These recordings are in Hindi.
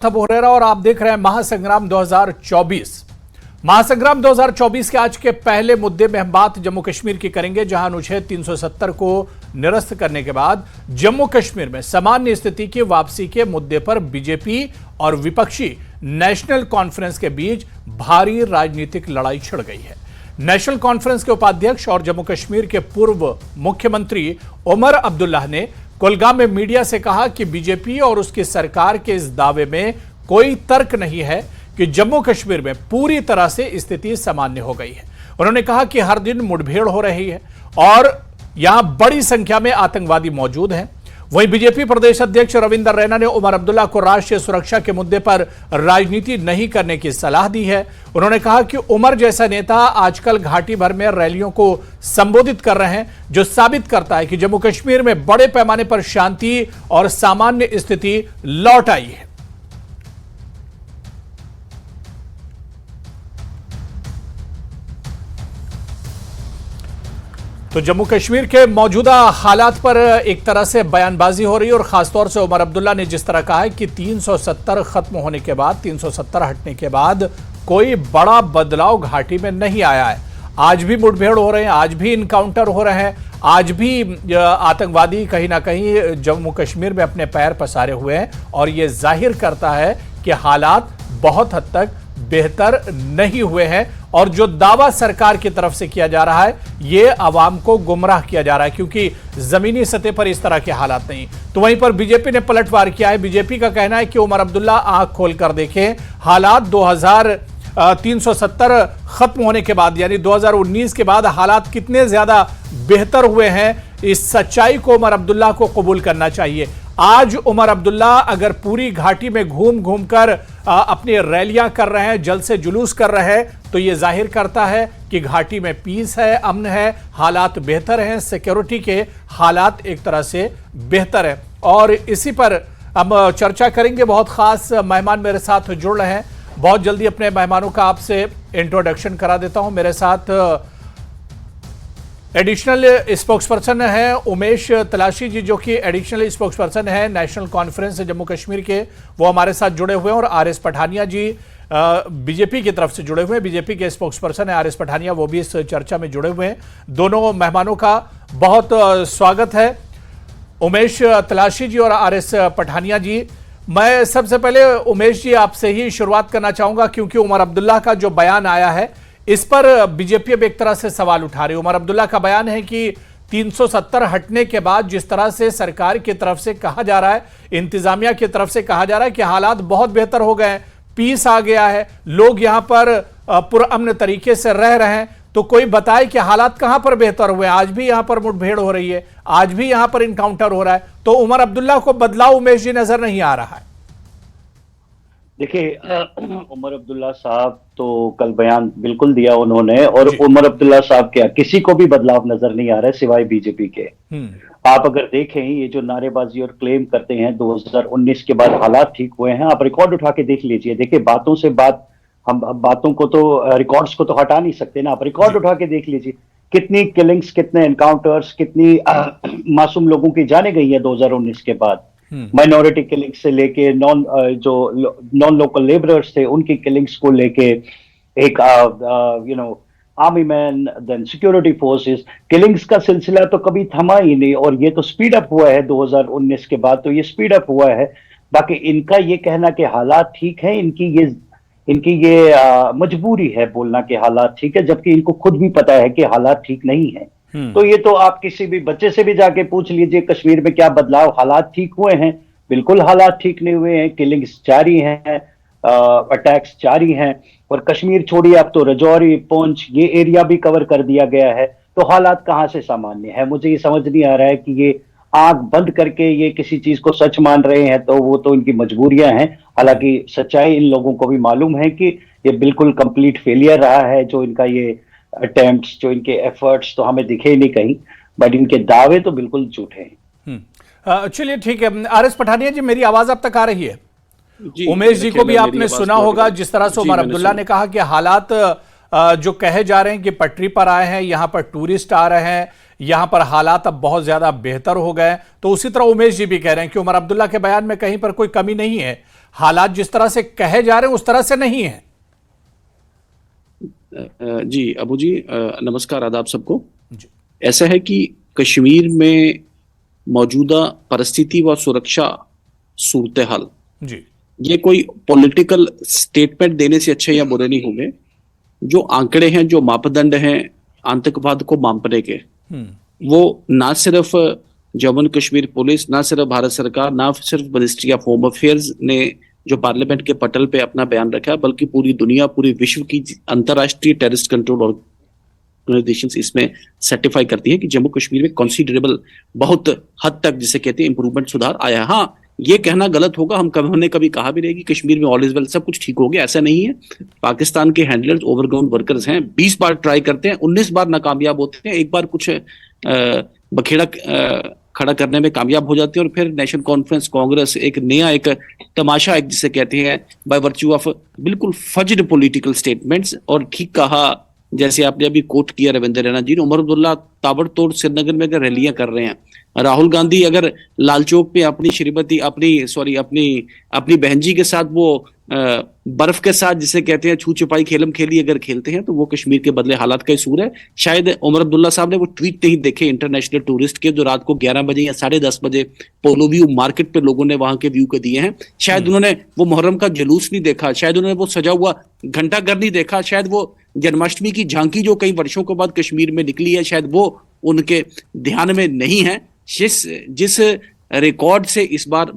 बोरेरा और आप देख रहे हैं महासंग्राम 2024। महासंग्राम 2024 के आज के पहले मुद्दे में हम बात जम्मू कश्मीर की करेंगे, जहां अनुच्छेद 370 को निरस्त करने के बाद जम्मू कश्मीर में सामान्य स्थिति की वापसी के मुद्दे पर बीजेपी और विपक्षी नेशनल कॉन्फ्रेंस के बीच भारी राजनीतिक लड़ाई छिड़ गई है। नेशनल कॉन्फ्रेंस के उपाध्यक्ष और जम्मू कश्मीर के पूर्व मुख्यमंत्री उमर अब्दुल्ला ने कुलगाम में मीडिया से कहा कि बीजेपी और उसकी सरकार के इस दावे में कोई तर्क नहीं है कि जम्मू कश्मीर में पूरी तरह से स्थिति सामान्य हो गई है। उन्होंने कहा कि हर दिन मुठभेड़ हो रही है और यहां बड़ी संख्या में आतंकवादी मौजूद हैं। वहीं बीजेपी प्रदेश अध्यक्ष रविंदर रैना ने उमर अब्दुल्ला को राष्ट्रीय सुरक्षा के मुद्दे पर राजनीति नहीं करने की सलाह दी है। उन्होंने कहा कि उमर जैसा नेता आजकल घाटी भर में रैलियों को संबोधित कर रहे हैं, जो साबित करता है कि जम्मू कश्मीर में बड़े पैमाने पर शांति और सामान्य स्थिति लौट आई है। तो जम्मू कश्मीर के मौजूदा हालात पर एक तरह से बयानबाजी हो रही है और खासतौर से उमर अब्दुल्ला ने जिस तरह कहा है कि 370 खत्म होने के बाद, 370 हटने के बाद कोई बड़ा बदलाव घाटी में नहीं आया है। आज भी मुठभेड़ हो रहे हैं, आज भी इनकाउंटर हो रहे हैं, आज भी आतंकवादी कहीं ना कहीं जम्मू कश्मीर में अपने पैर पसारे हुए हैं और यह जाहिर करता है कि हालात बहुत हद तक बेहतर नहीं हुए हैं और जो दावा सरकार की तरफ से किया जा रहा है यह आवाम को गुमराह किया जा रहा है, क्योंकि जमीनी सतह पर इस तरह के हालात नहीं। तो वहीं पर बीजेपी ने पलटवार किया है। बीजेपी का कहना है कि उमर अब्दुल्ला आंख खोल कर देखें, हालात 370 खत्म होने के बाद यानी 2019 के बाद हालात कितने ज्यादा बेहतर हुए हैं। इस सच्चाई को उमर अब्दुल्ला को कबूल करना चाहिए। आज उमर अब्दुल्ला अगर पूरी घाटी में घूम घूम कर अपनी रैलियां कर रहे हैं, जल्द से जुलूस कर रहे हैं, तो यह जाहिर करता है कि घाटी में पीस है, अमन है, हालात बेहतर हैं, सिक्योरिटी के हालात एक तरह से बेहतर है। और इसी पर हम चर्चा करेंगे। बहुत खास मेहमान मेरे साथ जुड़ रहे हैं। बहुत जल्दी अपने मेहमानों का आपसे इंट्रोडक्शन करा देता हूं। मेरे साथ एडिशनल स्पोक्सपर्सन है उमेश तलाशी जी, जो कि एडिशनल स्पोक्सपर्सन है नेशनल कॉन्फ्रेंस जम्मू कश्मीर के, वो हमारे साथ जुड़े हुए हैं। और आर एस पठानिया जी बीजेपी की तरफ से जुड़े हुए हैं, बीजेपी के स्पोक्सपर्सन है आर एस पठानिया, वो भी इस चर्चा में जुड़े हुए हैं। दोनों मेहमानों का बहुत स्वागत है, उमेश तलाशी जी और आर एस पठानिया जी। मैं सबसे पहले उमेश जी आपसे ही शुरुआत करना चाहूंगा, क्योंकि उमर अब्दुल्ला का जो बयान आया है इस पर बीजेपी अब एक तरह से सवाल उठा रही है। उमर अब्दुल्ला का बयान है कि 370 हटने के बाद जिस तरह से सरकार की तरफ से कहा जा रहा है, इंतजामिया की तरफ से कहा जा रहा है कि हालात बहुत बेहतर हो गए हैं, पीस आ गया है, लोग यहां पर पुरअमन तरीके से रह रहे हैं, तो कोई बताए कि हालात कहां पर बेहतर हुए हैं। आज भी यहां पर मुठभेड़ हो रही है, आज भी यहां पर इनकाउंटर हो रहा है, तो उमर अब्दुल्ला को बदलाव उमेश जी नजर नहीं आ रहा है। देखिए, उमर अब्दुल्ला साहब तो कल बयान बिल्कुल दिया उन्होंने, और उमर अब्दुल्ला साहब क्या किसी को भी बदलाव नजर नहीं आ रहा है सिवाय बीजेपी के। आप अगर देखें, ये जो नारेबाजी और क्लेम करते हैं 2019 के बाद हालात ठीक हुए हैं, आप रिकॉर्ड उठा के देख लीजिए। देखिए, बातों से बात, हम बातों को तो, रिकॉर्ड्स को तो हटा नहीं सकते ना। आप रिकॉर्ड उठा के देख लीजिए, कितनी किलिंग्स, कितने एनकाउंटर्स, कितनी मासूम लोगों की जाने गई है 2019 के बाद। माइनॉरिटी किलिंग्स से लेके नॉन लोकल लेबरर्स थे उनकी किलिंग्स को लेके, एक army man, then security forces, killings का सिलसिला तो कभी थमा ही नहीं, और ये तो स्पीड अप हुआ है 2019 के बाद, तो ये स्पीड अप हुआ है। बाकी इनका ये कहना कि हालात ठीक है, इनकी ये मजबूरी है बोलना कि हालात ठीक है, जबकि इनको खुद भी पता है कि हालात ठीक नहीं है। तो ये तो आप किसी भी बच्चे से भी जाके पूछ लीजिए कश्मीर में क्या बदलाव, हालात ठीक हुए हैं? बिल्कुल हालात ठीक नहीं हुए हैं। किलिंग्स जारी हैं, अटैक्स जारी हैं, और कश्मीर छोड़िए, अब तो राजौरी, पुंछ, ये एरिया भी कवर कर दिया गया है। तो हालात कहां से सामान्य है? मुझे ये समझ नहीं आ रहा है कि ये आंख बंद करके ये किसी चीज को सच मान रहे हैं, तो वो तो इनकी मजबूरियां हैं। हालांकि सच्चाई इन लोगों को भी मालूम है कि ये बिल्कुल कंप्लीट फेलियर रहा है, जो इनका ये अटेम्प्ट्स, जो इनके एफर्ट्स तो हमें दिखे ही नहीं कहीं, बट इनके दावे तो बिल्कुल झूठे हैं। चलिए ठीक है, आर एस पठानिया जी, मेरी आवाज अब तक आ रही है? उमेश जी को भी आपने सुना होगा जिस तरह से उमर अब्दुल्ला ने कहा कि हालात जो कहे जा रहे हैं कि पटरी पर आए हैं, यहां पर टूरिस्ट आ रहे हैं, यहां पर हालात अब बहुत ज्यादा बेहतर हो गए। तो उसी तरह उमेश जी भी कह रहे हैं कि उमर अब्दुल्ला के बयान में कहीं पर कोई कमी नहीं है, हालात जिस तरह से कहे जा रहे हैं उस तरह से नहीं है। जी अबू जी, नमस्कार, आदाब सबको जी। ऐसा है कि कश्मीर में मौजूदा परिस्थिति व सुरक्षा सूरत हाल, जी, ये कोई पॉलिटिकल स्टेटमेंट देने से अच्छे या बुरे नहीं होंगे। जो आंकड़े हैं, जो मापदंड हैं आतंकवाद को मापने के, वो ना सिर्फ जम्मू कश्मीर पुलिस, ना सिर्फ भारत सरकार, ना सिर्फ मिनिस्ट्री ऑफ होम अफेयर्स ने जो पार्लियामेंट के पटल पे अपना बयान रखा है, बल्कि पूरी दुनिया, पूरी विश्व की अंतर्राष्ट्रीय टेररिस्ट कंट्रोल ऑर्गेनाइजेशंस इसमें सर्टिफाई करती है कि जम्मू कश्मीर में कंसीडरेबल, बहुत हद तक जिसे कहते हैं इंप्रूवमेंट, सुधार आया है। हाँ, ये कहना गलत होगा, हमने कभी कहा भी नहीं कि कश्मीर में ऑल इज वेल, सब कुछ ठीक हो गया, ऐसा नहीं है। पाकिस्तान के हैंडलर्स ओवरग्राउंड वर्कर्स हैं, 20 बार ट्राई करते हैं, 19 बार नाकामयाब होते हैं, एक बार कुछ बखेड़ा खड़ा करने में कामयाब हो जाते हैं, और फिर नेशनल कॉन्फ्रेंस, कांग्रेस, एक नया एक तमाशा, एक जिसे कहते हैं बाय वर्च्यू ऑफ बिल्कुल फज्ड पॉलिटिकल स्टेटमेंट्स। और ठीक कहा, जैसे आपने अभी कोट किया रविंद्र रैना जी ने, उमर अब्दुल्ला ताबड़तोड़ श्रीनगर में अगर रैलियां कर रहे हैं, राहुल गांधी अगर लाल चौक पे अपनी श्रीमती अपनी बहन जी के साथ वो बर्फ के साथ जिसे कहते हैं छू छुपाई खेलम खेली अगर खेलते हैं, तो वो कश्मीर के बदले हालात का इसूर है। शायद उमर अब्दुल्ला साहब ने वो ट्वीट नहीं देखे इंटरनेशनल टूरिस्ट के, जो रात को 11 बजे या 10:30 बजे पोलो व्यू मार्केट पे लोगों ने वहां के व्यू के दिए हैं। शायद उन्होंने वो मुहर्रम का जुलूस नहीं देखा, शायद उन्होंने वो सजा हुआ घंटाघर नहीं देखा, शायद वो जन्माष्टमी की झांकी जो कई वर्षों के बाद कश्मीर में निकली है, शायद वो उनके ध्यान में नहीं है। जिस रिकॉर्ड से इस बार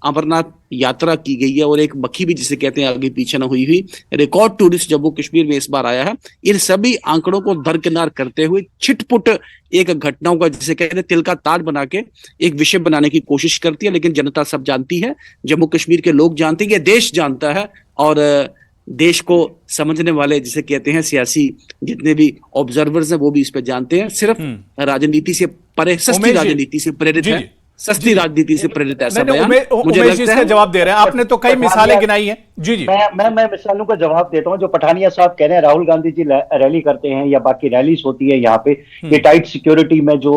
अमरनाथ यात्रा की गई है, और एक मक्खी भी जिसे कहते हैं आगे पीछे न हुई रिकॉर्ड टूरिस्ट जम्मू कश्मीर में इस बार आया है, इन सभी आंकड़ों को दरकिनार करते हुए छिटपुट एक घटनाओं का जिसे कहते हैं तिल का ताज बना के एक विषय बनाने की कोशिश करती है। लेकिन जनता सब जानती है, जम्मू कश्मीर के लोग जानते हैं, ये देश जानता है, और देश को समझने वाले जिसे कहते हैं सियासी जितने भी ऑब्जर्वर्स हैं वो भी इस पे जानते हैं। सिर्फ राजनीति से परे, सस्ती राजनीति से प्रेरित है, सस्ती राजनीति से प्रेरित ऐसा बयान मुझे लगता है। जवाब दे रहे हैं आपने, तो कई मिसालें गिनाई हैं। जी जी, मैं मिसालों का जवाब देता हूं। जो पठानिया साहब कह रहे हैं राहुल गांधी जी रैली करते हैं या बाकी रैलीज होती है यहाँ पे, ये टाइट सिक्योरिटी में जो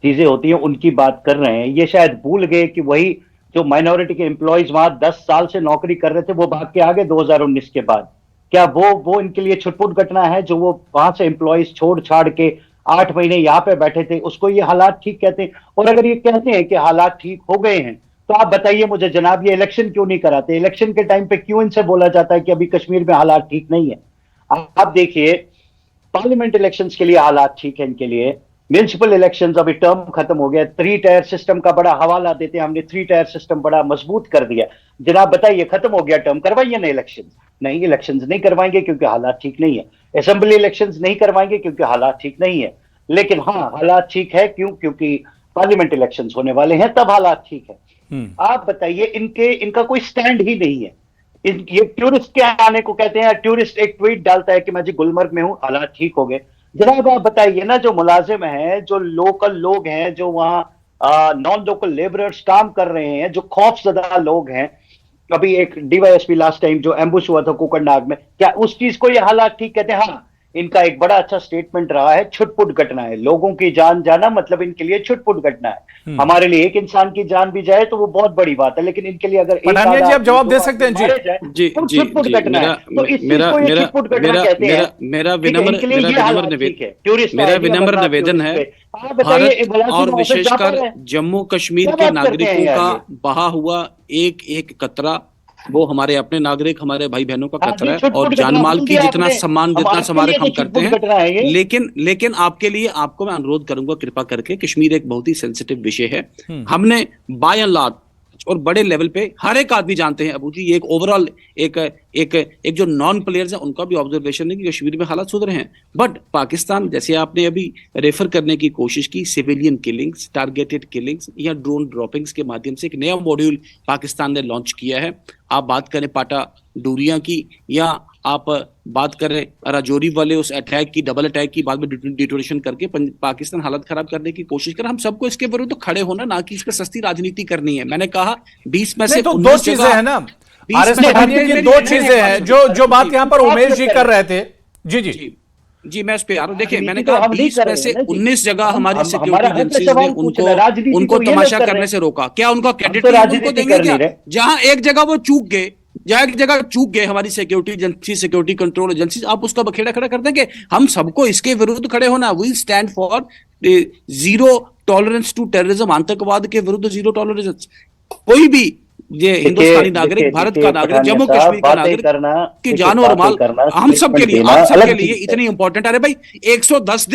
चीजें होती हैं उनकी बात कर रहे हैं, ये शायद भूल गए कि वही जो माइनॉरिटी के एम्प्लॉयज वहां 10 साल से नौकरी कर रहे थे, वो भाग के आगे 2019 के बाद। क्या वो इनके लिए छुटपुट घटना है जो वो वहां से एम्प्लॉयज छोड़ छाड़ के 8 महीने यहाँ पे बैठे थे, उसको ये हालात ठीक कहते हैं? और अगर ये कहते हैं कि हालात ठीक हो गए हैं, तो आप बताइए मुझे जनाब, ये इलेक्शन क्यों नहीं कराते? इलेक्शन के टाइम पे क्यों इनसे बोला जाता है कि अभी कश्मीर में हालात ठीक नहीं है? आप देखिए, पार्लियामेंट इलेक्शंस के लिए हालात ठीक है इनके लिए, म्यूनिसिपल इलेक्शंस अभी टर्म खत्म हो गया, 3 टायर सिस्टम का बड़ा हवाला देते हैं, हमने 3 टायर सिस्टम बड़ा मजबूत कर दिया। जनाब बताइए, खत्म हो गया टर्म, करवाइए ना इलेक्शन? नहीं, इलेक्शंस नहीं करवाएंगे क्योंकि हालात ठीक नहीं है। असेंबली इलेक्शंस नहीं करवाएंगे क्योंकि हालात ठीक नहीं है। लेकिन हाँ, हालात ठीक है क्योंकि पार्लियामेंट इलेक्शंस होने वाले हैं, तब हालात ठीक है। आप बताइए, इनका कोई स्टैंड ही नहीं है। ये टूरिस्ट के आने को कहते हैं, टूरिस्ट एक ट्वीट डालता है कि मैं जी गुलमर्ग में हूं, हालात ठीक हो गए। जनाब आप बताइए ना, जो मुलाजिम हैं, जो लोकल लोग हैं, जो वहां नॉन लोकल लेबरर्स काम कर रहे हैं, जो खौफजदा लोग हैं, अभी एक डीवाईएसपी लास्ट टाइम जो एम्बुश हुआ था कोकरनाग में, क्या उस चीज को ये हालात ठीक कहते हैं? हाँ, इनका एक बड़ा अच्छा स्टेटमेंट रहा है, छुटपुट घटना है, लोगों की जान जाना मतलब इनके लिए छुटपुट घटना है। हमारे लिए एक इंसान की जान भी जाए तो वो बहुत बड़ी बात है, लेकिन इनके लिए अगर पठानिया जी आप जवाब दे सकते हैं। जी तो छुटपुट घटना है, तो इस चीज को ये छुटपुट घटना कहते हैं। मेरा विनम्र निवेदन है, भारत और विशेषकर जम्मू कश्मीर के नागरिकों का बहा हुआ एक एक कतरा, वो हमारे अपने नागरिक, हमारे भाई बहनों का कतरा है, और जानमाल की जितना सम्मान, जितना समारक हम करते हैं। लेकिन आपके लिए, आपको मैं अनुरोध करूंगा कृपा करके, कश्मीर एक बहुत ही सेंसिटिव विषय है। हमने बाय एंड लार्ज और बड़े लेवल पे हर एक आदमी जानते हैं अबू जी, ये एक ओवरऑल एक जो नॉन प्लेयर्स हैं उनका भी ऑब्जर्वेशन है कि कश्मीर में हालात सुधरे हैं। बट पाकिस्तान, जैसे आपने अभी रेफर करने की कोशिश की, सिविलियन किलिंग्स, टारगेटेड किलिंग्स या ड्रोन ड्रॉपिंग्स के माध्यम से एक नया मॉड्यूल पाकिस्तान ने लॉन्च किया है। आप बात करें पाटा डूरिया की, या आप बात करें राजौरी वाले उस अटैक की, डबल अटैक की, बाद में डिटोनेशन करके पाकिस्तान हालत खराब करने की कोशिश कर, हम सबको इसके विरुद्ध तो खड़े होना, ना कि इस पे सस्ती राजनीति करनी है। मैंने कहा 20 में से तो 2 चीजें हैं ना, आरएस पठानिया की 2 चीजें हैं जो बात यहां पर उमेश जी कर रहे थे। जी। जी मैं इस पे आ रहा हूँ। देखिए मैंने तो कहा हम नहीं 20 कर में रहे से हैं ना जी। 19 जगह हमारी हमारा सिक्योरिटी हक है एजेंसीज ने सवाल पूछना, राजनीति उनको तो ये तमाशा लोग कर करने रहे से हैं। रोका। क्या उनका हम क्रेडिट तो उनको राजनीति देंगे कर क्या? नहीं रहे। जहां एक जगह वो चूक गए, जहां एक जगह चूक गए हमारी security agency, security control agency, आप उसका बखेड़ा खड़ा कर देंगे? हम सबको इसके विरुद्ध खड़े होना। We stand for zero tolerance to terrorism, आतंकवाद के विरुद्ध जीरो टॉलरेंस। कोई भी ये हिंदुस्तानी नागरिक, भारत का नागरिक, पठानिया जम्मू साहब, कश्मीर का बातें नागरिक करना, की देखिए जान और बातें माल करना, हम सबके स्टेटमेंट लिए, देना आप सबके अलग लिए चीज है। इतनी इंपॉर्टेंट। अरे भाई 110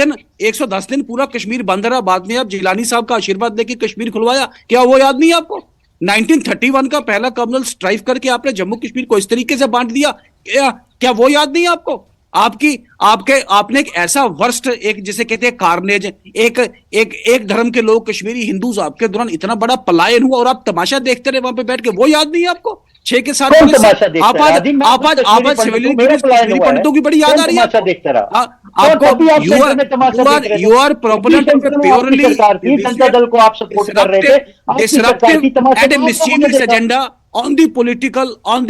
दिन पूरा कश्मीर बंद रहा, बाद में आप जिलानी साहब का आशीर्वाद देके कश्मीर खुलवाया, क्या वो याद नहीं है आपको? 1931 का पहला कम्युनल स्ट्राइक करके आपने जम्मू कश्मीर को इस तरीके से बांट दिया, क्या वो याद नहीं है आपको? आपकी आपके आपने एक ऐसा वर्स्ट, एक जिसे कहते हैं कार्नेज, एक एक एक धर्म के लोग कश्मीरी हिंदू आपके दौरान इतना बड़ा पलायन हुआ और आप तमाशा देखते रहे वहां पे बैठ के, वो याद नहीं है आपको? 6 के 7 कौन पुलिस से तमाशा देखता आप है? आज राजीव, मैं आप खुद आज कश्मीरी आप आज पंडित हूं, सिविलियन मेरा पुलिस पलायन कश्मीरी हुआ है। पंडितों की बड़ी याद कौन आ रही है तमाशा आपको? देखता रहा? आपको कौन कभी आप यू सेंटर आर में तमाशा यू देख आर रहे थे? You are proponent of centre में आपकी प्योरली सरकार थी, जनता दल को आप सपोर्ट कर रहे थे, आपकी सरकार थी, तमाशा and a तो आप लोगों ने mischievous देखा। agenda on the political on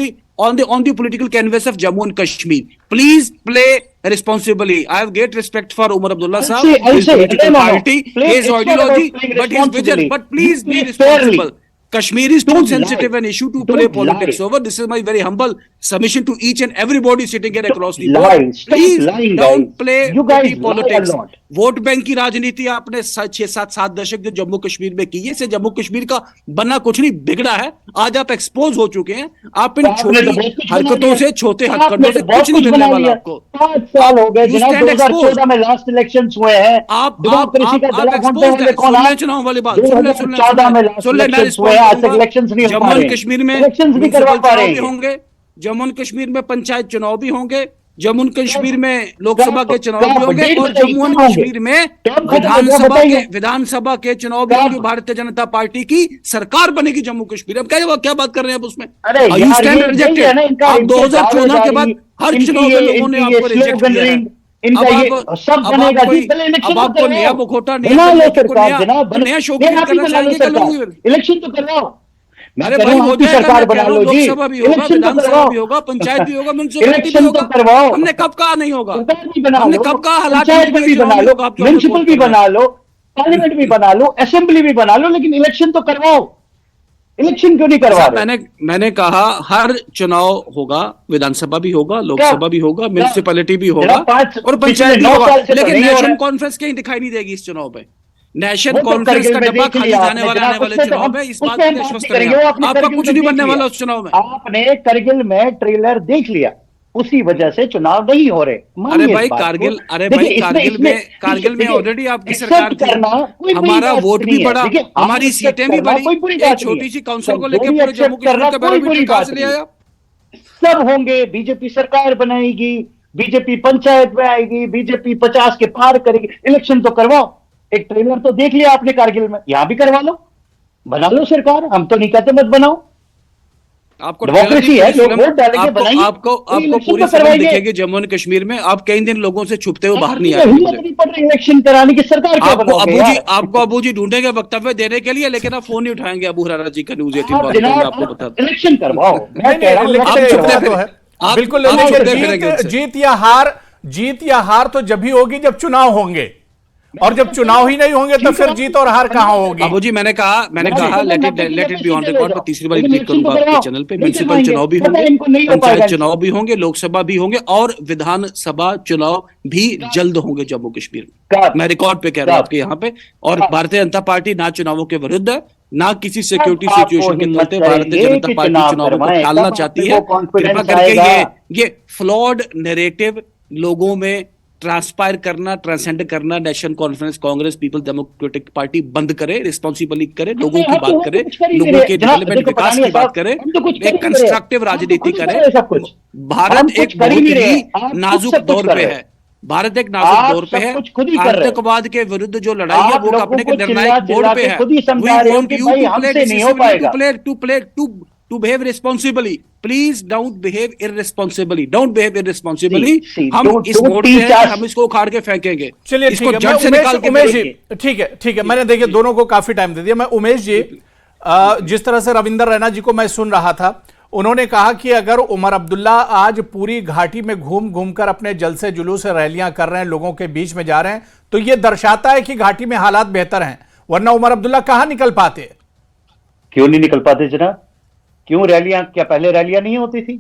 the political canvas of Jammu and Kashmir. Please play responsibly. I have great respect for Umar Abdullah I'll Sahab, say, his political no. party, Play, his it's not ideology, about playing but his vision. responsibly. But please You be play fairly. responsible. Kashmir is too Don't sensitive lie. an issue to Don't play politics lie. over. This is my very humble submission to each and everybody sitting here across the Don't board. lie. Stop Please lying, don't guys. play You guys petty lie a politics. lot. Vote bank की राजनीति आपने 6-7 दशक जो जम्मू कश्मीर में की है, इससे जम्मू कश्मीर का बनना कुछ नहीं बिगड़ा है। आज आप एक्सपोज हो चुके हैं। आप इन आपने तो छोटी बहुत कुछ बना हरकतों लिया। से, छोटे आपने हथकंडों तो से बहुत कुछ नहीं कुछ मिलने बना वाला लिया। आपको। 5 साल हो गए You जनाब, stand 2014 में लास्ट इलेक्शंस हुए हैं। डेमोक्रेसी का गला घोंटने एक्सपोज वाले है। कौन सुन ले आप? चुनाव वाली बात, सुन ले 2014 में लास्ट मैं इलेक्शंस हुए रिस्पॉन्ड हैं, आज तक करूंगा। इलेक्शंस नहीं हो पा जम्मू रहे एंड हैं। कश्मीर में इलेक्शंस नहीं करवा म्युनिसिपल पा चुनाव रहे भी हैं। होंगे, जम्मू एंड कश्मीर में पंचायत चुनाव भी होंगे, जम्मू एंड कश्मीर कब? में लोकसभा के चुनाव भी कब? होंगे, डेट और बताइए, जम्मू एंड कब होंगे? कश्मीर में कब खत्म होगा बताइए? विधानसभा के चुनाव भी कब? होंगे। भारतीय जनता पार्टी की सरकार बनेगी जम्मू कश्मीर। अब क्या बात कर रहे हैं आप उसमें? अरे यू यार, स्टैंड ये है रिजेक्टेड। ना इनका, आप इनकी 2014 के बाद दावेदारी, हर चुनाव में लोगों ने आपको रिजेक्ट किया है। इनका ये सब अब बनेगा आप जी, कोई, पहले इलेक्शन अब तो आपको करवाओ। नया मुखौटा, नया बना लो तरीके को सरकार नया जनाब, नया शो नहीं, आप ही करना बना लो चाहेंगे क्या सरकार, लोग? इलेक्शन तो करवाओ। मैं अरे कह रहा भाई हूं हो आपकी जाएगा, सरकार मैं कह बना रहा लो हूं जी, लोकसभा भी होगा, इलेक्शन तो विधानसभा करवाओ। भी होगा, पंचायत भी होगा, म्युनिसिपैलिटी भी इलेक्शन होगा। तो करवाओ। हमने कब कहा नहीं होगा? सरकार भी बना हमने लो, कब कहा हालात पंचायत में भी चुनाव बना नहीं लो, होगा? आप जो म्युनिसिपल रिपोर्ट भी कर रहे बना हैं। लो, पार्लियामेंट भी बना लो, असेंबली भी बना लो, लेकिन इलेक्शन तो करवाओ। इलेक्शन क्यों नहीं करवा रहे? मैंने कहा हर चुनाव होगा, विधानसभा भी होगा, लोकसभा भी होगा, म्युनिसिपैलिटी भी होगा और पंचायत भी होगा, लेकिन नेशनल कॉन्फ्रेंस कहीं दिखाई नहीं देगी इस चुनाव पे। नेशनल कॉन्फ्रेंस का डब्बा खाली जाने वाला आने वाले चुनाव में, इस बात को आश्वस्त करेंगे। आपका कुछ नहीं बनने वाला उस चुनाव में। आपने करगिल में ट्रेलर देख लिया, उसी वजह से चुनाव नहीं हो रहे। अरे भाई कारगिल में ऑलरेडी आपकी सरकार थी, हमारा वोट भी बढ़ा, हमारी सीटें भी बढ़ी, एक छोटी सी काउंसिल को लेकर पूरे जम्मू कश्मीर का पैरामीटर कहां से ले आया? सब होंगे, बीजेपी सरकार बनाएगी, बीजेपी पंचायत में आएगी, बीजेपी 50 के पार करेगी। इलेक्शन तो करवाओ। एक ट्रेलर तो देख लिया आपने कारगिल में, यहां भी करवा लो, बना लो सरकार। हम तो नहीं कहते मत बनाओ, आपको डेमोक्रेसी है, लोग वोट डालेंगे, बनाइए। आपको पूरी फिल्म दिखेगी जम्मू एंड कश्मीर में। आप कई दिन लोगों से छुपते हुए बाहर नहीं आ रहे। इलेक्शन कराने की सरकार क्या बनाओगे यार? आपको अबू जी ढूंढेंगे वक्तव्य देने के लिए, लेकिन आप फोन नहीं उठाएंगे। अबू हुरैरा जी का न्यूज़ 18 आप जनाब, आपको बता इलेक्शन करवाओ। मैं कह रहा हूं, इलेक्शन इलेक्शन करवाओ करवाओ। तो है। आप बिल्कुल, आप लेकिन छुपते फिरेंगे उनसे। जीत या हार तो जब भी होगी जब चुनाव होंगे, और जब चुनाव ही नहीं होंगे तो फिर जीत और हार कहां होगी? अबू जी मैंने कहा let it be on record. मैं तीसरी बार रिपीट करूंगा आपके चैनल पे, म्युनिसिपल चुनाव भी होंगे, पंचायत चुनाव भी होंगे, लोकसभा भी होंगे और विधानसभा चुनाव भी जल्द होंगे जम्मू कश्मीर में। मैं रिकॉर्ड पे कह रहा हूं आपके यहाँ पे। और भारतीय जनता पार्टी ना चुनावों के विरुद्ध है, ना किसी सिक्योरिटी सिचुएशन के चलते भारतीय जनता पार्टी चुनावों को टालना चाहती है। कृपा करके ये फ्लॉड नैरेटिव लोगों में ट्रांसपायर करना, ट्रांसेंड करना, national conference, Congress, people democratic party बंद करे, रिस्पॉन्सिबली करे, लोगों की बात करे, लोगों के डेवलपमेंट विकास की बात करे, एक कंस्ट्रक्टिव राजनीति करे। भारत एक बहुत ही नाजुक दौर पे है, भारत एक नाजुक दौर पे है। आतंकवाद के विरुद्ध जो लड़ाई है वो अपने के निर्णायक बोर्ड पे है। To behave responsibly, please don't behave irresponsibly. Don't behave irresponsibly. हम इस मोड पे हैं, हम इसको उखाड़ के फेंकेंगे। चलिए इसको ठीक जड़ है, से निकाल के उमेश जी, ठीक है, मैंने देखिए दोनों को काफी टाइम दे दिया। मैं उमेश जी, जिस तरह से रविंदर रैना जी को मैं सुन रहा था, उन्होंने कहा कि अगर उमर अब्दुल्ला आज पूरी घाटी में घूम घूमकर अपने जलसे जुलूस रैलियां कर रहे हैं, लोगों के बीच में जा रहे हैं, तो यह दर्शाता है कि घाटी में हालात बेहतर हैं, वरना उमर अब्दुल्ला कहां निकल पाते। क्यों नहीं निकल पाते जनाब? क्यों रैलियां, क्या पहले रैलियां नहीं होती थी?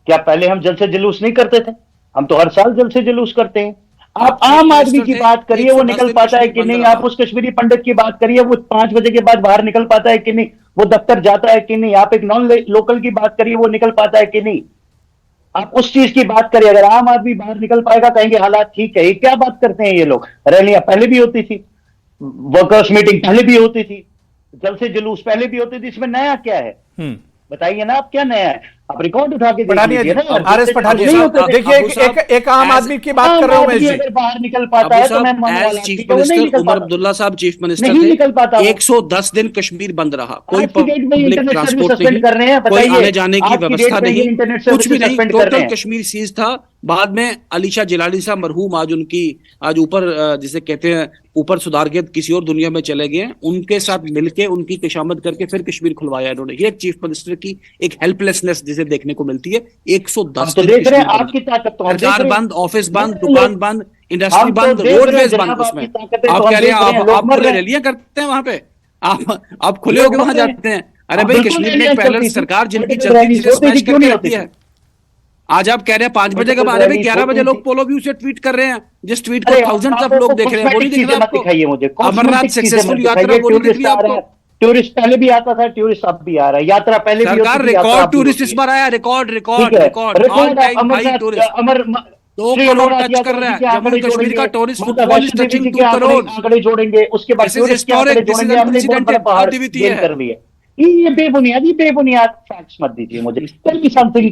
क्या पहले हम जलसे जुलूस नहीं करते थे? हम तो हर साल जलसे जुलूस करते हैं। आप आम आदमी की बात करिए, वो निकल पाता है कि नहीं? आप उस कश्मीरी पंडित की बात करिए, वो 5 बजे के बाद बाहर निकल पाता है कि नहीं? वो दफ्तर जाता है कि नहीं? आप एक नॉन लोकल की बात करिए, वो निकल पाता है कि नहीं? आप उस चीज की बात करिए, अगर आम आदमी बाहर निकल पाएगा कहेंगे हालात ठीक है। ये क्या बात करते हैं ये लोग? रैलियां पहले भी होती थी, वर्कर्स मीटिंग पहले भी होती थी, जलसे जुलूस पहले भी होती थी, इसमें नया क्या है? बताइए ना, आप क्या नया है? आप रिकॉर्ड उठा के देखिए ना। आरएस पठानिया, देखिए एक आम आदमी की बात कर रहा हूं मैं जी। अगर बाहर निकल पाता है तो मैं as chief minister Omar Abdullah साहब चीफ मिनिस्टर नहीं निकल पाता। 110 दिन कश्मीर बंद रहा, कोई पब्लिक इंटरनेट ट्रांसपोर्ट सस्पेंड नहीं, कर रहे हैं, कोई आने जाने की व्यवस्था नहीं, इंटरनेट कुछ भी नहीं, सस्पेंड कर रहे टोटल हैं। कश्मीर सीज था। बाद में अलीशा जिलानी साहब मरहूम आज ऊपर जिसे कहते हैं ऊपर सुधार के किसी और दुनिया में चले गए, उनके साथ मिलके उनकी खुशामद करके फिर कश्मीर खुलवाया इन्होंने। ये चीफ मिनिस्टर की एक हेल्पलेसनेस जिसे देखने को मिलती है। 110 तो देख रहे हैं आपकी ताकत, तो सरकार बंद, ऑफिस बंद, दुकान बंद, इंडस्ट्री बंद, रोडवेज बंद। उसमें आप कह रहे हैं आप खुले रैलियां करते हैं वहां पे, आप खुले होकर वहां जाते हैं। अरे भाई, कश्मीर में पहले सरकार जिनकी चलती थी स्मैश करके रखती है। आज आप कह रहे हैं 5 बजे के बारे में 11 बजे लोग पोलो व्यू से ट्वीट कर रहे हैं, जिस ट्वीट को थाउजेंड्स ऑफ लोग देख रहे हैं। वो नहीं दिख रहा आपको? अमरनाथ सक्सेसफुल यात्रा वो नहीं दिख रही आपको? टूरिस्ट पहले भी आता था, टूरिस्ट अब भी आ रहा है, यात्रा पहले भी सरकार रिकॉर्ड टूरिस्ट इस बार आया, record all time high tourist 2 crore touch कर रहा है। जम्मू कश्मीर का tourist footfall is touching 2 crore. आंकड़े जोड़ेंगे, उसके बाद ये बेबुनियाद फैक्ट्स मत दीजिए मुझे। Tell me something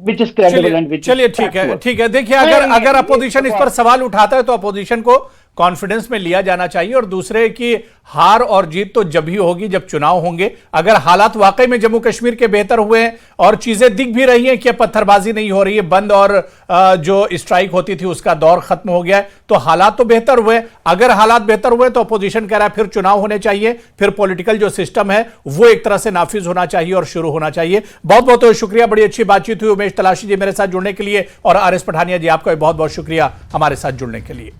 which is credible and which. चलिए ठीक है। देखिए, अगर अपोजिशन इस पर सवाल उठाता है तो अपोजिशन को कॉन्फिडेंस में लिया जाना चाहिए, और दूसरे की हार और जीत तो जब ही होगी जब चुनाव होंगे। अगर हालात वाकई में जम्मू कश्मीर के बेहतर हुए हैं और चीजें दिख भी रही हैं कि पत्थरबाजी नहीं हो रही है, बंद और जो स्ट्राइक होती थी उसका दौर खत्म हो गया है, तो हालात तो बेहतर हुए। अगर हालात बेहतर हुए तो अपोजिशन कह रहा है फिर चुनाव होने चाहिए, फिर पॉलिटिकल जो सिस्टम है वो एक तरह से नाफिज होना चाहिए और शुरू होना चाहिए। बहुत बहुत शुक्रिया, बड़ी अच्छी बातचीत हुई। उमेश तलाशी जी मेरे साथ जुड़ने के लिए, और आरएस पठानिया जी आपका बहुत बहुत शुक्रिया हमारे साथ जुड़ने के लिए।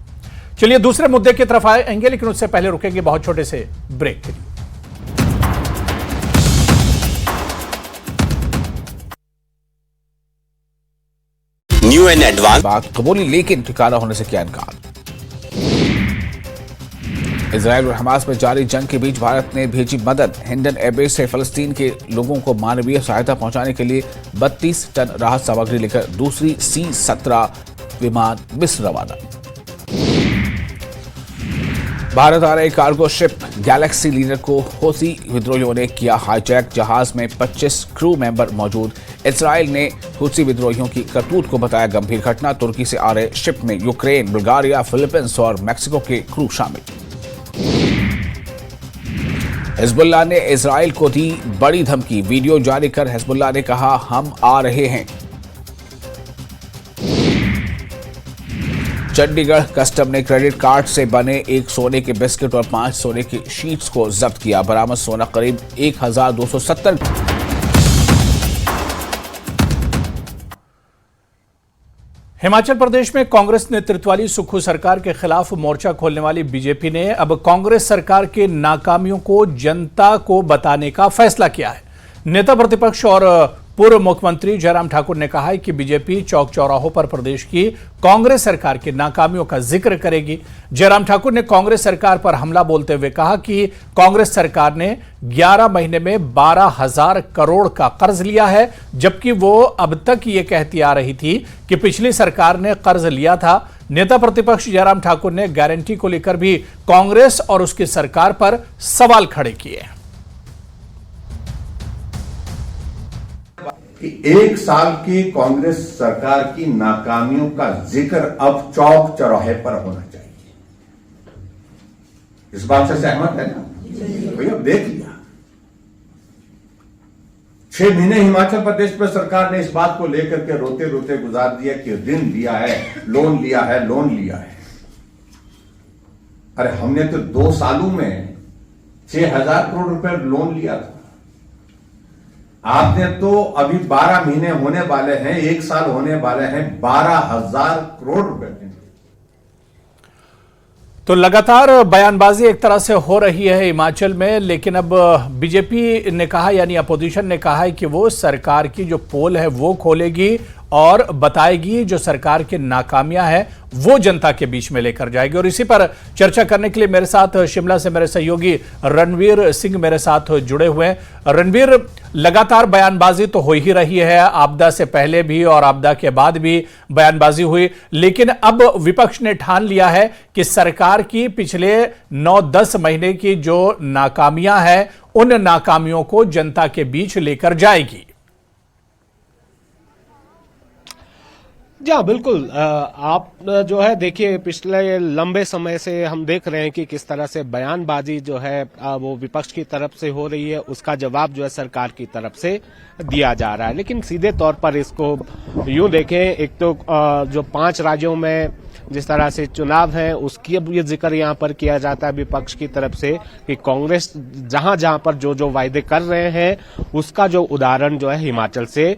चलिए दूसरे मुद्दे की तरफ आएंगे, लेकिन उससे पहले रुकेंगे बहुत छोटे से ब्रेक के लिए। न्यू एंड एडवांस बात कबूली, लेकिन ठिकाना होने से किया इनकार। इजराइल और हमास में जारी जंग के बीच भारत ने भेजी मदद। हिंडन एयरबेस से फलस्तीन के लोगों को मानवीय सहायता पहुंचाने के लिए 32 टन राहत सामग्री लेकर दूसरी C-17 विमान मिस्र रवाना। भारत आ रहे कार्गो शिप गैलेक्सी लीडर को हौथी विद्रोहियों ने किया हाईजैक। जहाज में 25 क्रू मेंबर मौजूद। इजराइल ने हौथी विद्रोहियों की करतूत को बताया गंभीर घटना। तुर्की से आ रहे शिप में यूक्रेन, बुल्गारिया, फिलीपींस और मैक्सिको के क्रू शामिल। हिजबुल्लाह ने इजराइल को दी बड़ी धमकी। वीडियो जारी कर हिजबुल्लाह ने कहा, हम आ रहे हैं। चंडीगढ़ कस्टम ने क्रेडिट कार्ड से बने 1 सोने के बिस्किट और 5 सोने की शीट्स को जब्त किया। बरामद सोना करीब 1270। हिमाचल प्रदेश में कांग्रेस नेतृत्व वाली सुक्खू सरकार के खिलाफ मोर्चा खोलने वाली बीजेपी ने अब कांग्रेस सरकार के नाकामियों को जनता को बताने का फैसला किया है। नेता प्रतिपक्ष और पूर्व मुख्यमंत्री जयराम ठाकुर ने कहा है कि बीजेपी चौक चौराहों पर प्रदेश की कांग्रेस सरकार की नाकामियों का जिक्र करेगी। जयराम ठाकुर ने कांग्रेस सरकार पर हमला बोलते हुए कहा कि कांग्रेस सरकार ने 11 महीने में 12,000 करोड़ का कर्ज लिया है, जबकि वो अब तक ये कहती आ रही थी कि पिछली सरकार ने कर्ज लिया था। नेता प्रतिपक्ष जयराम ठाकुर ने गारंटी को लेकर भी कांग्रेस और उसकी सरकार पर सवाल खड़े किए। कि 1 साल की कांग्रेस सरकार की नाकामियों का जिक्र अब चौक चौराहे पर होना चाहिए। इस बात से सहमत है ना भैया? देख लिया 6 महीने हिमाचल प्रदेश में सरकार ने इस बात को लेकर के रोते रोते गुजार दिया कि ऋण लिया है, लोन लिया है, लोन लिया है। अरे हमने तो 2 सालों में 6,000 करोड़ रुपए लोन लिया था। आपने तो अभी 12 महीने होने वाले हैं, 1 साल होने वाले हैं, 12,000 करोड़ रुपए देंगे। तो लगातार बयानबाजी एक तरह से हो रही है हिमाचल में, लेकिन अब बीजेपी ने कहा, यानी अपोजिशन ने कहा है कि वो सरकार की जो पोल है वो खोलेगी और बताएगी, जो सरकार की नाकामियां हैं वो जनता के बीच में लेकर जाएगी। और इसी पर चर्चा करने के लिए मेरे साथ शिमला से मेरे सहयोगी रणवीर सिंह मेरे साथ जुड़े हुए हैं। रणवीर, लगातार बयानबाजी तो हो ही रही है, आपदा से पहले भी और आपदा के बाद भी बयानबाजी हुई, लेकिन अब विपक्ष ने ठान लिया है कि सरकार की पिछले 9-10 महीने की जो नाकामियां हैं उन नाकामियों को जनता के बीच लेकर जाएगी। जी हाँ, बिल्कुल। आप जो है देखिए, पिछले लंबे समय से हम देख रहे हैं कि किस तरह से बयानबाजी जो है वो विपक्ष की तरफ से हो रही है, उसका जवाब जो है सरकार की तरफ से दिया जा रहा है। लेकिन सीधे तौर पर इसको यूं देखें, एक तो जो 5 राज्यों में जिस तरह से चुनाव है उसकी अब ये जिक्र यहाँ पर किया जाता है विपक्ष की तरफ से कि कांग्रेस जहां जहां पर जो जो वायदे कर रहे हैं उसका जो उदाहरण जो है हिमाचल से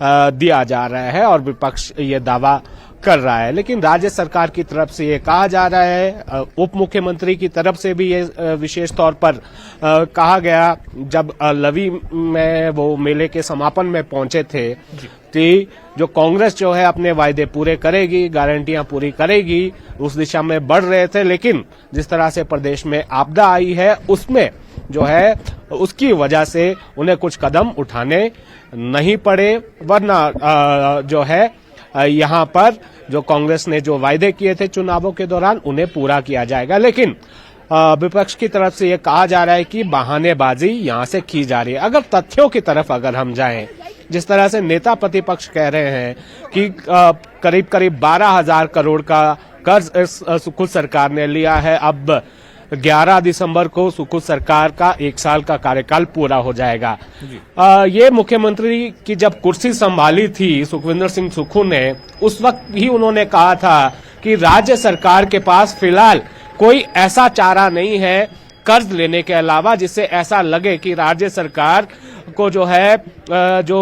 दिया जा रहा है और विपक्ष ये दावा कर रहा है। लेकिन राज्य सरकार की तरफ से ये कहा जा रहा है, उप मुख्यमंत्री की तरफ से भी ये विशेष तौर पर कहा गया जब लवी में वो मेले के समापन में पहुंचे थे कि जो कांग्रेस जो है अपने वायदे पूरे करेगी, गारंटियां पूरी करेगी, उस दिशा में बढ़ रहे थे। लेकिन जिस तरह से प्रदेश में आपदा आई है उसमें जो है उसकी वजह से उन्हें कुछ कदम उठाने नहीं पड़े, वरना जो है यहाँ पर जो कांग्रेस ने जो वायदे किए थे चुनावों के दौरान उन्हें पूरा किया जाएगा। लेकिन विपक्ष की तरफ से ये कहा जा रहा है कि बहानेबाजी यहाँ से की जा रही है। अगर तथ्यों की तरफ अगर हम जाएं, जिस तरह से नेता प्रतिपक्ष कह रहे हैं कि करीब करीब 12,000 करोड़ का कर्ज सुखद सरकार ने लिया है, अब 11 दिसंबर को सुखद सरकार का 1 साल का कार्यकाल पूरा हो जाएगा। ये मुख्यमंत्री की जब कुर्सी संभाली थी सुखविंदर सिंह सुक्खू ने, उस वक्त ही उन्होंने कहा था कि राज्य सरकार के पास फिलहाल कोई ऐसा चारा नहीं है कर्ज लेने के अलावा जिससे ऐसा लगे कि राज्य सरकार को जो है जो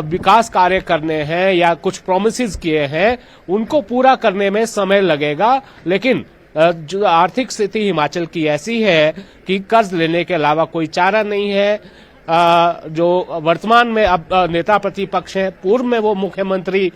विकास कार्य करने हैं या कुछ प्रोमिसेस किए हैं उनको पूरा करने में समय लगेगा। लेकिन जो आर्थिक स्थिति हिमाचल की ऐसी है कि कर्ज लेने के अलावा कोई चारा नहीं है। जो वर्तमान में अब नेता प्रतिपक्ष हैं, पूर्व में वो मुख्यमंत्री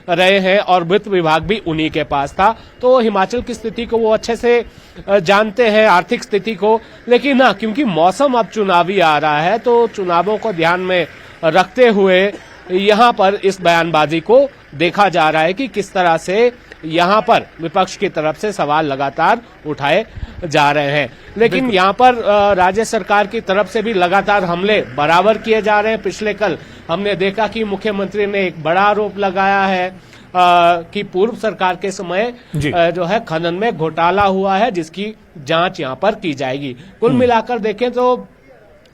रहे हैं और वित्त विभाग भी उन्हीं के पास था, तो हिमाचल की स्थिति को वो अच्छे से जानते हैं, आर्थिक स्थिति को। लेकिन हाँ, क्योंकि मौसम अब चुनावी आ रहा है तो चुनावों को ध्यान में रखते हुए यहाँ पर इस बयानबाजी को देखा जा रहा है कि किस तरह से यहाँ पर विपक्ष की तरफ से सवाल लगातार उठाए जा रहे हैं। लेकिन यहाँ पर राज्य सरकार की तरफ से भी लगातार हमले बराबर किए जा रहे हैं। पिछले कल हमने देखा कि मुख्यमंत्री ने एक बड़ा आरोप लगाया है कि पूर्व सरकार के समय जो है खनन में घोटाला हुआ है, जिसकी जांच यहाँ पर की जाएगी। कुल मिलाकर देखें तो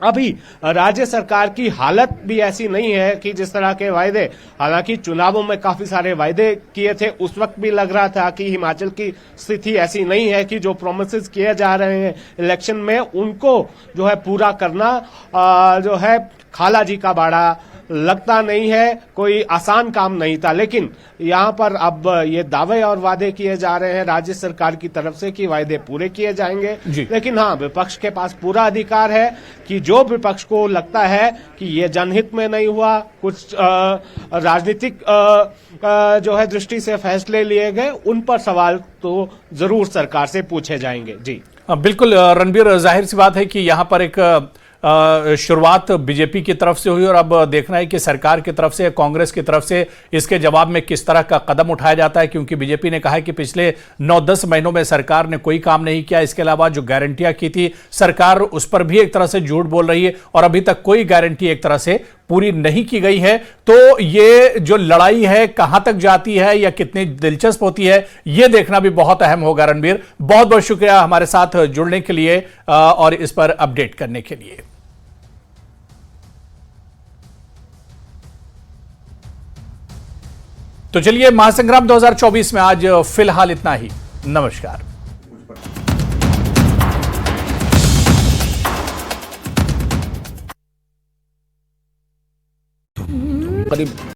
अभी राज्य सरकार की हालत भी ऐसी नहीं है कि जिस तरह के वायदे, हालांकि चुनावों में काफी सारे वायदे किए थे, उस वक्त भी लग रहा था कि हिमाचल की स्थिति ऐसी नहीं है कि जो प्रोमिसेस किए जा रहे हैं इलेक्शन में उनको जो है पूरा करना जो है खाला जी का बाड़ा लगता नहीं है, कोई आसान काम नहीं था। लेकिन यहाँ पर अब ये दावे और वादे किए जा रहे हैं राज्य सरकार की तरफ से कि वायदे पूरे किए जाएंगे। लेकिन हाँ, विपक्ष के पास पूरा अधिकार है कि जो विपक्ष को लगता है कि ये जनहित में नहीं हुआ, कुछ राजनीतिक जो है दृष्टि से फैसले लिए गए, उन पर सवाल तो जरूर सरकार से पूछे जाएंगे। जी बिल्कुल रणबीर, जाहिर सी बात है कि यहाँ पर एक शुरुआत बीजेपी की तरफ से हुई और अब देखना है कि सरकार की तरफ से, कांग्रेस की तरफ से इसके जवाब में किस तरह का कदम उठाया जाता है। क्योंकि बीजेपी ने कहा है कि पिछले 9-10 महीनों में सरकार ने कोई काम नहीं किया, इसके अलावा जो गारंटियां की थी सरकार उस पर भी एक तरह से झूठ बोल रही है और अभी तक कोई गारंटी एक तरह से पूरी नहीं की गई है। तो ये जो लड़ाई है कहां तक जाती है या कितनी दिलचस्प होती है, यह देखना भी बहुत अहम होगा। रणबीर, बहुत बहुत शुक्रिया हमारे साथ जुड़ने के लिए और इस पर अपडेट करने के लिए। तो चलिए, महासंग्राम 2024 में आज फिलहाल इतना ही। नमस्कार। करीब